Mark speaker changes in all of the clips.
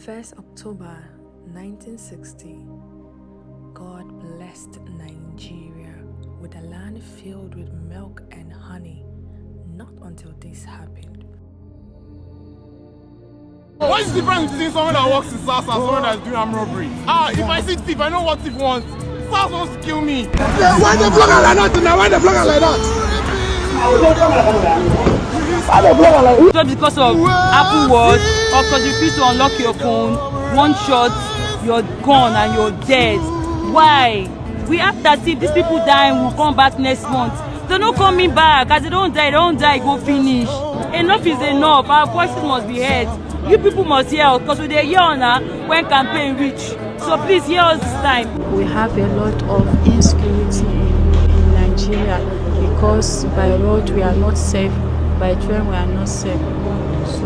Speaker 1: 1st October 1960, God blessed Nigeria with a land filled with milk and honey. Not until this happened.
Speaker 2: What is the difference between someone that works in SARS and someone that's doing armed robbery? If I see thief, I know what thief wants. SARS wants to kill me.
Speaker 3: Why they vlog like that now? Why they vlog like that?
Speaker 4: Just because of Apple Watch or because you refuse to unlock your phone, one shot, you're gone and you're dead. Why? We act as if these people die and will come back next month. They're not coming back. As they don't die, go finish. Enough is enough. Our voices must be heard. You people must hear us because we dey hear now when campaign reach. So please hear us this time.
Speaker 5: We have a lot of insecurity in Nigeria because by road we are not safe, by train we are not safe. So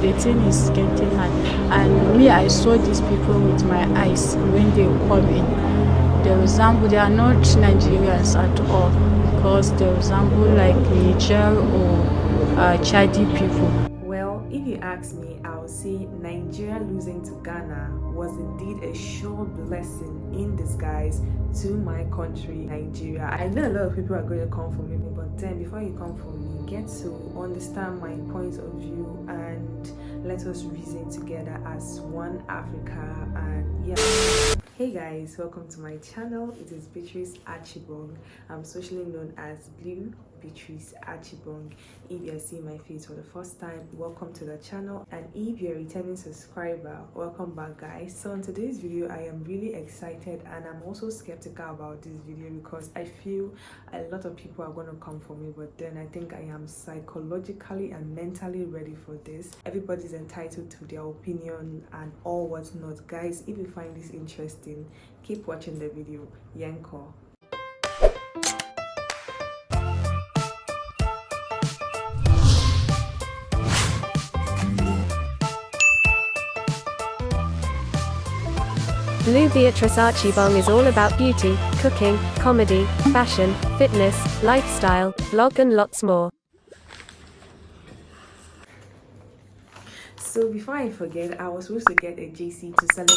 Speaker 5: the thing is getting hard. And me, I saw these people with my eyes when they come in. They resemble, they are not Nigerians at all because they resemble like Niger or Chadi people.
Speaker 1: Well, if you ask me, I would say Nigeria losing to Ghana was indeed a sure blessing in disguise to my country, Nigeria. I know a lot of people are going to come for me, but then before you come for me, get to understand my point of view and let us reason together as one Africa. And yeah. Hey guys, welcome to my channel. It is Beatrice Achibong. I'm socially known as Blue Beatrice Achibong. If you're seeing my face for the first time, welcome to the channel, and if you're a returning subscriber, welcome back guys. So in today's video, I am really excited and I'm also skeptical about this video because I feel a lot of people are going to come for me, but then I think I am psychologically and mentally ready for this. Everybody's entitled to their opinion and all what's not. Guys, if you find this interesting, keep watching the video. Yanko.
Speaker 6: Blue Beatrice Achibong is all about beauty, cooking, comedy, fashion, fitness, lifestyle, vlog and lots more.
Speaker 1: So before I forget, I was supposed to get a JC to celebrate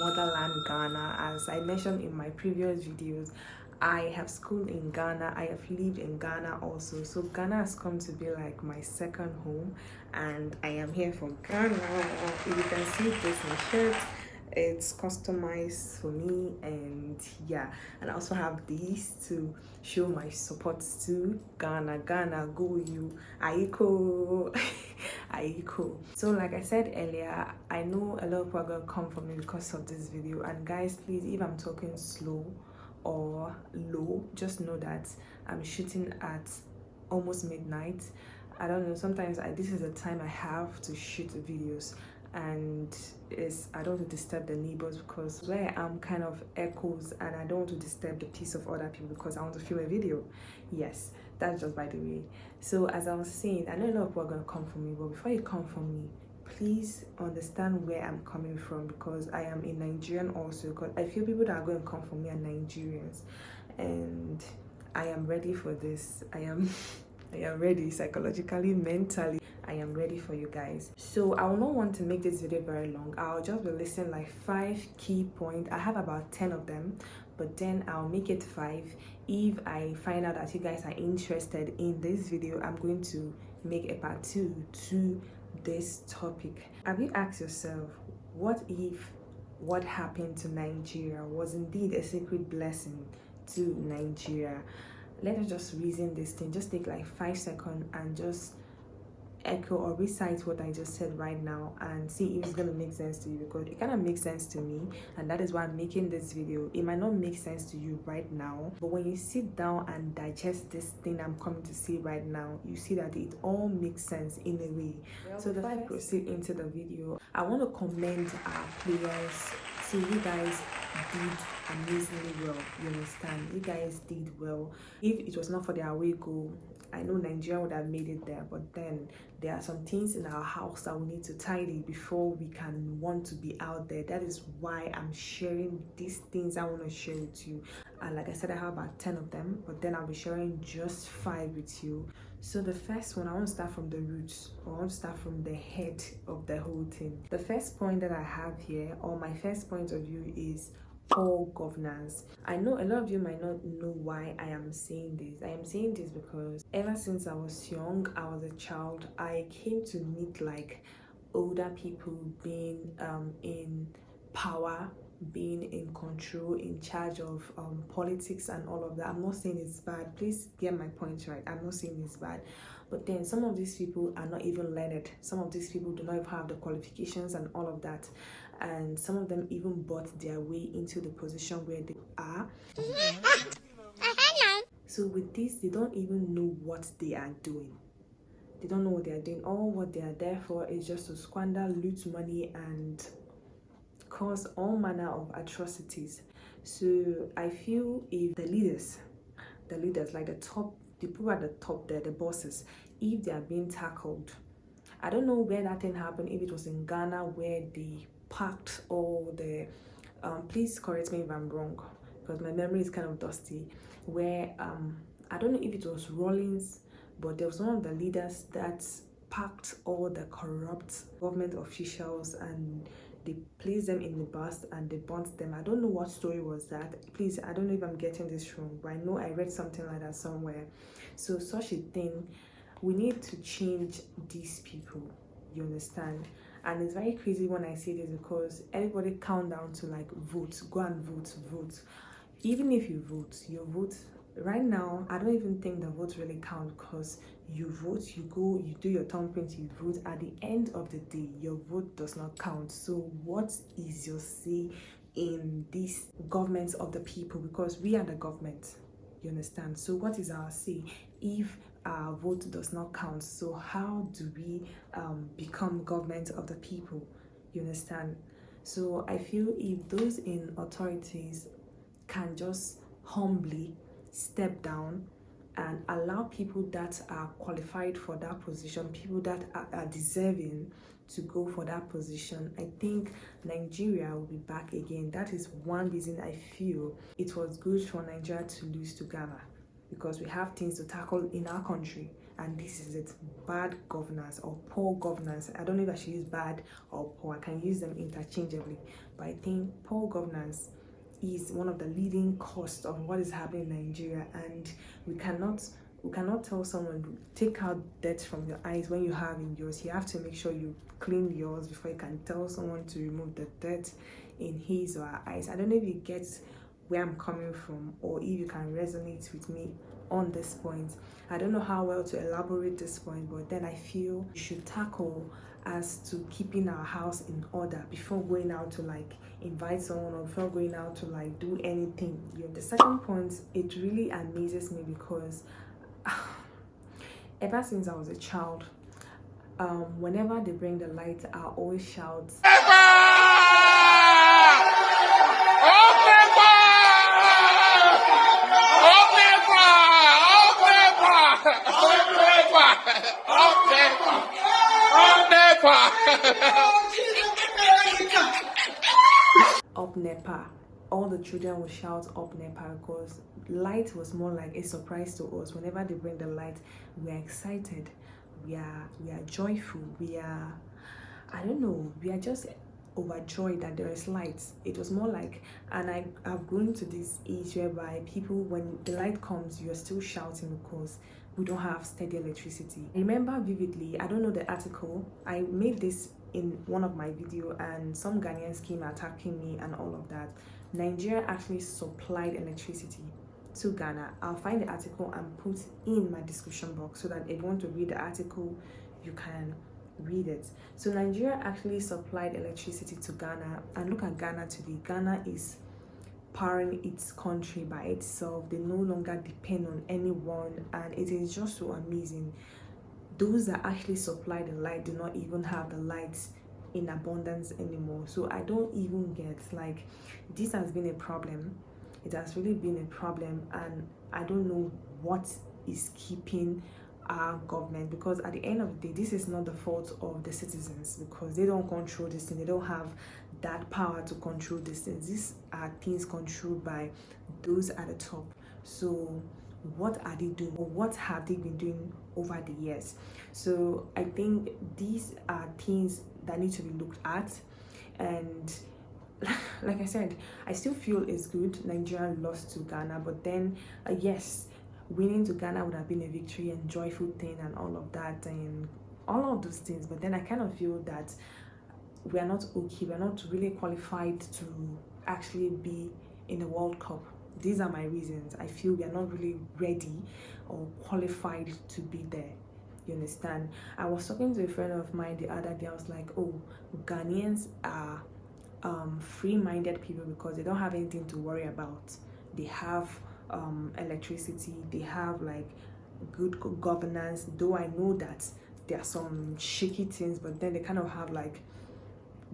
Speaker 1: motherland Ghana. As I mentioned in my previous videos, I have schooled in Ghana. I have lived in Ghana also. So Ghana has come to be like my second home, and I am here for Ghana. If you can see this in shirt, it's customized for me, and yeah, and I also have these to show my support to Ghana. Go you, Aiko. Aiko. So like I said earlier, I know a lot of people are gonna come for me because of this video, and guys, please, if I'm talking slow or low, just know that I'm shooting at almost midnight. I don't know, sometimes this is the time I have to shoot videos, and I don't want to disturb the neighbors because where I am kind of echoes, and I don't want to disturb the peace of other people because I want to film a video. Yes, that's just by the way. So as I was saying, I know a lot of people are going to come for me, but before you come for me, please understand where I'm coming from, because I am a Nigerian also, because I feel people that are going to come for me are Nigerians, and I am ready for this. I am ready psychologically, mentally. I am ready for you guys. So I will not want to make this video very long. I'll just be listing like 5 key points. I have about 10 of them, but then I'll make it 5. If I find out that you guys are interested in this video, I'm going to make a part 2 to this topic. Have you asked yourself, what if what happened to Nigeria was indeed a secret blessing to Nigeria? Let us just reason this thing. Just take like 5 seconds and just echo or recite what I just said right now and see if it's gonna make sense to you, because it kind of makes sense to me, and that is why I'm making this video. It might not make sense to you right now, but when you sit down and digest this thing I'm coming to say right now, you see that it all makes sense in a way. So before I proceed into the video, I want to commend our players. See, you guys did amazingly well. You understand? You guys did well. If it was not for the away goal, I know Nigeria would have made it there, but then there are some things in our house that we need to tidy before we can want to be out there. That is why I'm sharing these things I want to share with you. And like I said, I have about 10 of them, but then I'll be sharing just 5 with you. So the first one, I want to start from the roots, or I want to start from the head of the whole thing. The first point that I have here, or my first point of view, is poor governance. I know a lot of you might not know why I am saying this. I am saying this because ever since I was young, I was a child, I came to meet like older people being in power, being in control, in charge of politics and all of that. I'm not saying it's bad, please get my point right. I'm not saying it's bad, but then some of these people are not even learned. Some of these people do not even have the qualifications and all of that, and some of them even bought their way into the position where they are. So with this, they don't even know what they are doing. They don't know what they are doing. All what they are there for is just to squander, loot money, and cause all manner of atrocities. So I feel if the leaders like the people at the top there, the bosses, if they are being tackled, I don't know where that thing happened, if it was in Ghana where they packed all the please correct me if I'm wrong, because my memory is kind of dusty, where I don't know if it was Rawlings, but there was one of the leaders that packed all the corrupt government officials and they placed them in the bus and they burnt them. I don't know what story was that. Please, I don't know if I'm getting this wrong, but I know I read something like that somewhere. So such a thing, we need to change these people, you understand? And it's very crazy when I say this because everybody count down to like vote, go and vote. Even if you vote, your vote right now, I don't even think the vote really count, because you vote, you go, you do your thumbprint, you vote. At the end of the day, your vote does not count. So what is your say in this government of the people? Because we are the government, you understand? So what is our say if our vote does not count? So how do we become government of the people, you understand? So I feel if those in authorities can just humbly step down and allow people that are qualified for that position, people that are deserving to go for that position, I think Nigeria will be back again. That is one reason I feel it was good for Nigeria to lose to Ghana, because we have things to tackle in our country, and this is it. Bad governance or poor governance. I don't know if I should use bad or poor, I can use them interchangeably, but I think poor governance is one of the leading causes of what is happening in Nigeria. And we cannot tell someone take out dirt from your eyes when you have in yours. You have to make sure you clean yours before you can tell someone to remove the dirt in his or her eyes. I don't know if you get where I'm coming from, or if you can resonate with me on this point. I don't know how well to elaborate this point, but then I feel we should tackle as to keeping our house in order before going out to like invite someone, or before going out to like do anything. The second point, it really amazes me because ever since I was a child, whenever they bring the light, I always shout up NEPA. All the children will shout up NEPA because light was more like a surprise to us. Whenever they bring the light, we are excited, we are joyful, we are, I don't know, we are just overjoyed that there is light. It was more like, and I've grown to this age whereby people, when the light comes, you're still shouting because we don't have steady electricity. I remember vividly, I don't know the article, I made this in one of my videos and some Ghanaians came attacking me and all of that. Nigeria actually supplied electricity to Ghana. I'll find the article and put in my description box so that if you want to read the article, you can read it. So Nigeria actually supplied electricity to Ghana, and look at Ghana today. Ghana is powering its country by itself. They no longer depend on anyone, and it is just so amazing. Those that actually supply the light do not even have the lights in abundance anymore. So I don't even get, like, this has been a problem. It has really been a problem, and I don't know what is keeping our government, because at the end of the day, this is not the fault of the citizens, because they don't control this thing. They don't have that power to control these things. These are things controlled by those at the top. So what are they doing, or what have they been doing over the years? So I think these are things that need to be looked at. And like I said, I still feel it's good Nigeria lost to Ghana, but then yes, winning to Ghana would have been a victory and joyful thing and all of that and all of those things. But then I kind of feel that we are not okay, we're not really qualified to actually be in the World Cup. These are my reasons. I feel we are not really ready or qualified to be there. You understand? I was talking to a friend of mine the other day. I was like, oh, Ghanaians are free-minded people because they don't have anything to worry about. They have electricity, they have like good governance, though I know that there are some shaky things, but then they kind of have like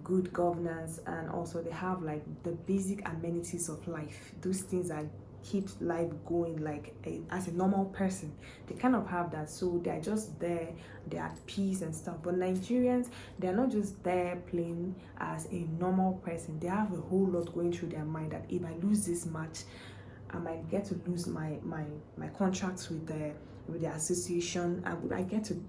Speaker 1: good governance, and also they have like the basic amenities of life, those things that keeps life going like as a normal person. They kind of have that, so they're just there, they're at peace and stuff. But Nigerians, they're not just there playing as a normal person. They have a whole lot going through their mind, that if I lose this match, I might get to lose my contracts with the association. I get to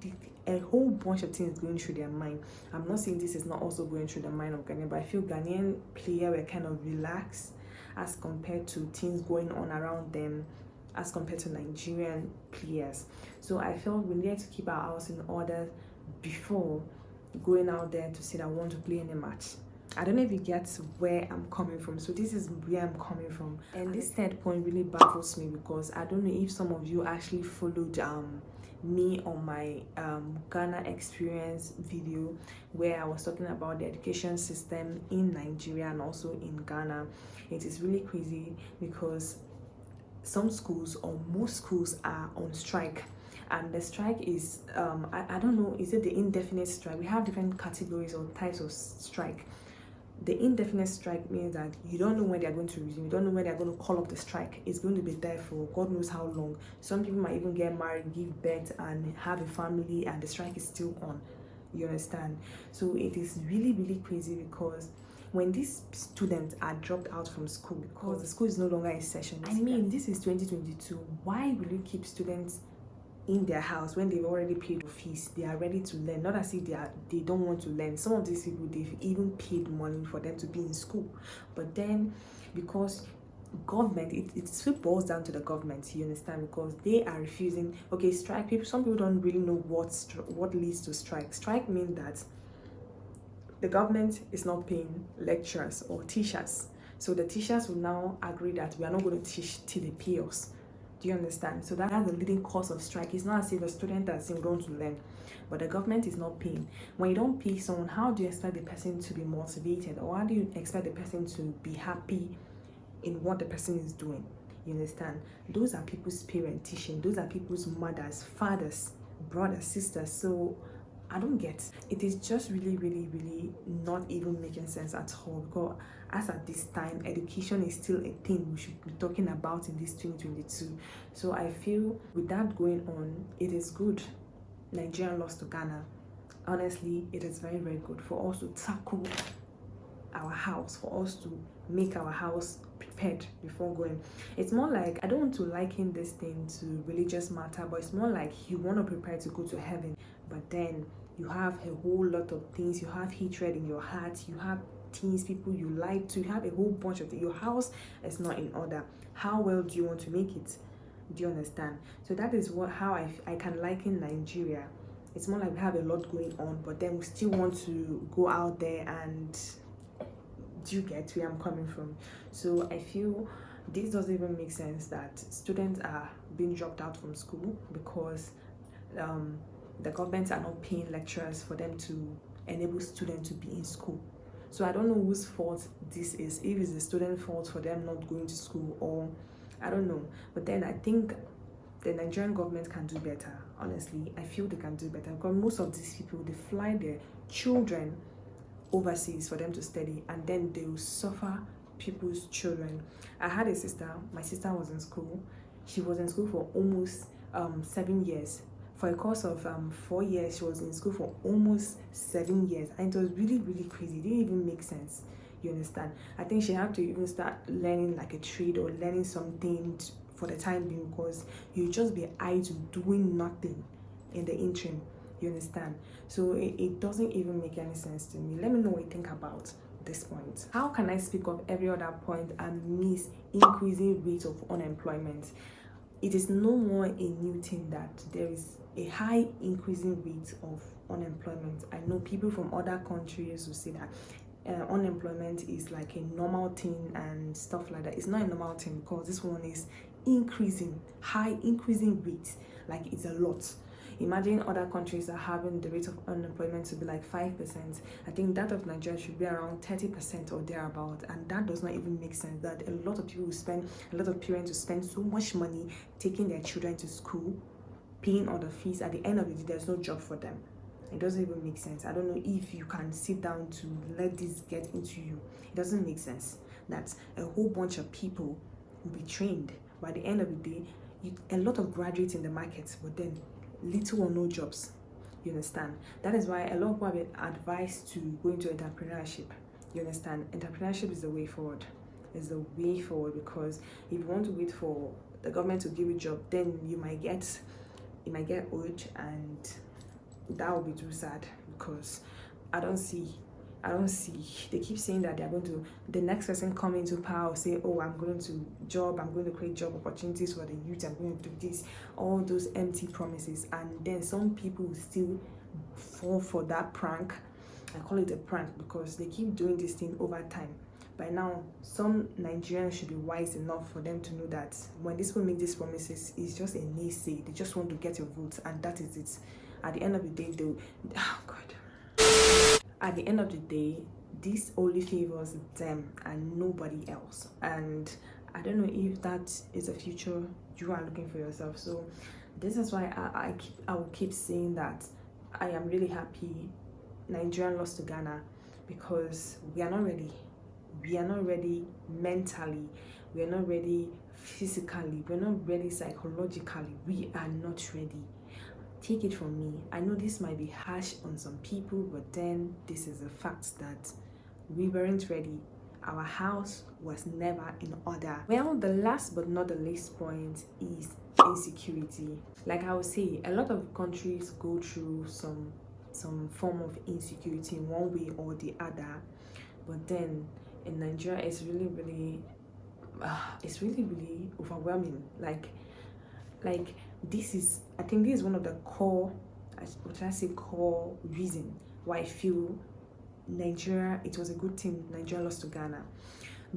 Speaker 1: a whole bunch of things going through their mind. I'm not saying this is not also going through the mind of Ghana, but I feel Ghanaian players were kind of relaxed as compared to things going on around them, as compared to Nigerian players. So I felt we needed to keep our house in order before going out there to say that I want to play any match. I don't know if you get where I'm coming from. So this is where I'm coming from. And this third point really baffles me, because I don't know if some of you actually followed me on my Ghana experience video, where I was talking about the education system in Nigeria and also in Ghana. It is really crazy because some schools, or most schools, are on strike. And the strike is I don't know, is it the indefinite strike? We have different categories or types of strike. The indefinite strike means that you don't know when they're going to resume. You don't know when they're going to call up the strike. It's going to be there for God knows how long. Some people might even get married, give birth, and have a family, and the strike is still on. You understand? So it is really, really crazy, because when these students are dropped out from school because the school is no longer in session. I mean, this is 2022. Why will you keep students in their house when they've already paid fees? They are ready to learn, not as if they don't want to learn. Some of these people, they've even paid money for them to be in school, but then because government, it still boils down to the government, you understand, because they are refusing. Okay, strike, people, some people don't really know what leads to strike means that the government is not paying lecturers or teachers, so the teachers will now agree that we are not going to teach till they pay us. Do you understand? So that's the leading cause of strike. It's not as if the student is going to learn, but the government is not paying. When you don't pay someone, how do you expect the person to be motivated, or how do you expect the person to be happy in what the person is doing? You understand? Those are people's parents teaching. Those are people's mothers, fathers, brothers, sisters. So I don't get. It is just really, really, really not even making sense at all, because as at this time, education is still a thing we should be talking about in this 2022. So I feel with that going on, it is good Nigeria lost to Ghana. Honestly, it is very, very good for us to tackle our house, for us to make our house prepared before going. It's more like, I don't want to liken this thing to religious matter, but it's more like you want to prepare to go to heaven, but then you have a whole lot of things. You have hatred in your heart, you have things, people you like to, you have a whole bunch of things. Your house is not in order. How well do you want to make it? Do you understand? So that is how I can liken Nigeria. It's more like we have a lot going on, but then we still want to go out there, and do you get where I'm coming from? So I feel this doesn't even make sense that students are being dropped out from school because the governments are not paying lecturers for them to enable students to be in school. So I don't know whose fault this is, if it's the student's fault for them not going to school, or I don't know. But then I think the Nigerian government can do better. Honestly, I feel they can do better, because most of these people, they fly their children overseas for them to study, and then they will suffer people's children. I had a sister, my sister was in school. She was in school for almost 7 years. For a course of 4 years, she was in school for almost 7 years, and it was really, really crazy. It didn't even make sense. You understand? I think she had to even start learning like a trade or learning something for the time being, because you just be idle doing nothing in the interim. You understand? So it doesn't even make any sense to me. Let me know what you think about this point. How can I speak of every other point and miss increasing rate of unemployment? It is no more a new thing that there is a high increasing rate of unemployment. I know people from other countries who say that unemployment is like a normal thing and stuff like that. It's not a normal thing, because this one is increasing, high increasing rate. Like, it's a lot. Imagine other countries are having the rate of unemployment to be like 5%. I think that of Nigeria should be around 30% or thereabout, and that does not even make sense. That a lot of people will spend, a lot of parents will spend so much money taking their children to school, paying all the fees. At the end of the day, there's no job for them. It doesn't even make sense. I don't know if you can sit down to let this get into you. It doesn't make sense that a whole bunch of people will be trained. By the end of the day, a lot of graduates in the market, but then little or no jobs. You understand? That is why a lot of people have been advised to go into entrepreneurship. You understand? Entrepreneurship is the way forward. It's the way forward, because if you want to wait for the government to give you a job, then you might get old, and that will be too sad, because I don't see. They keep saying that they're going to, the next person come into power will say, oh, I'm going to create job opportunities for the youth, I'm going to do this, all those empty promises. And then some people will still fall for that prank. I call it a prank because they keep doing this thing over time. By now, some Nigerians should be wise enough for them to know that when these people make these promises, it's just a naysay. They just want to get your votes, and that is it. At the end of the day, at the end of the day, this only favors them and nobody else. And I don't know if that is a future you are looking for yourself. So this is why I will keep saying that I am really happy Nigeria lost to Ghana, because we are not ready. We are not ready mentally. We are not ready physically. We're not ready psychologically. We are not ready. Take it from me. I know this might be harsh on some people, but then this is a fact that we weren't ready. Our house was never in order. Well, the last but not the least point is insecurity. Like I would say, a lot of countries go through some form of insecurity in one way or the other, but then in Nigeria, it's really overwhelming. Like this is, I think this is one of the core reason why I feel Nigeria, it was a good thing Nigeria lost to Ghana.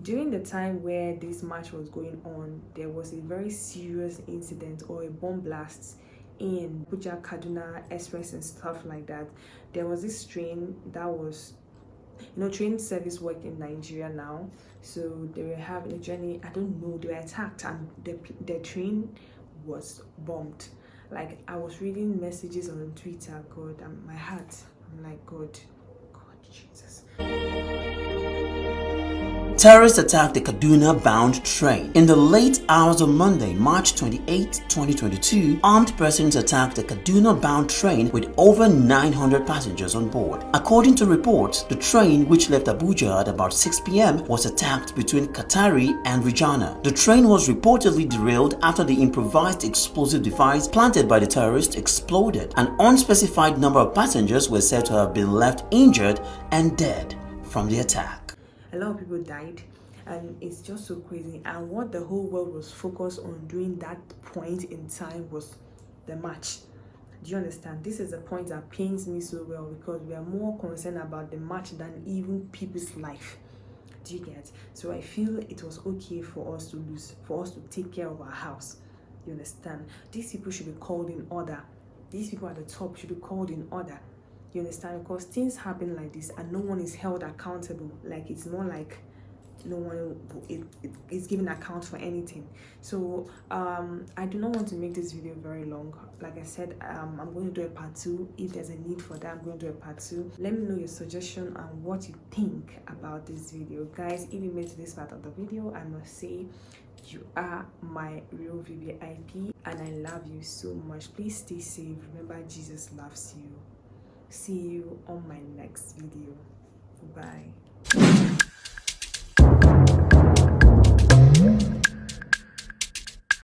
Speaker 1: During the time where this match was going on, there was a very serious incident or a bomb blast in Abuja Kaduna Express and stuff like that. There was this train that was, train service work in Nigeria now. So they were having a journey, I don't know, they were attacked and the train was bombed. Like, I was reading messages on Twitter, God, and my heart, I'm like, God, Jesus.
Speaker 7: Terrorists attacked the Kaduna-bound train. In the late hours of Monday, March 28, 2022, armed persons attacked the Kaduna-bound train with over 900 passengers on board. According to reports, the train, which left Abuja at about 6 p.m., was attacked between Katari and Regina. The train was reportedly derailed after the improvised explosive device planted by the terrorists exploded. An unspecified number of passengers were said to have been left injured and dead from the attack.
Speaker 1: A lot of people died, and it's just so crazy. And what the whole world was focused on during that point in time was the match. Do you understand? This is a point that pains me so well, because we are more concerned about the match than even people's life. Do you get? So I feel it was okay for us to lose, for us to take care of our house. You understand? These people should be called in order. These people at the top should be called in order. You understand? Because things happen like this and no one is held accountable. Like, it's more like no one is giving account for anything. So I do not want to make this video very long. Like I said, I'm going to do a part 2. If there's a need for that, I'm going to do a part 2. Let me know your suggestion and what you think about this video. Guys, if you made to this part of the video, I must say You are my real VVIP, and I love you so much. Please stay safe. Remember, Jesus loves you. See you on my next video. Bye.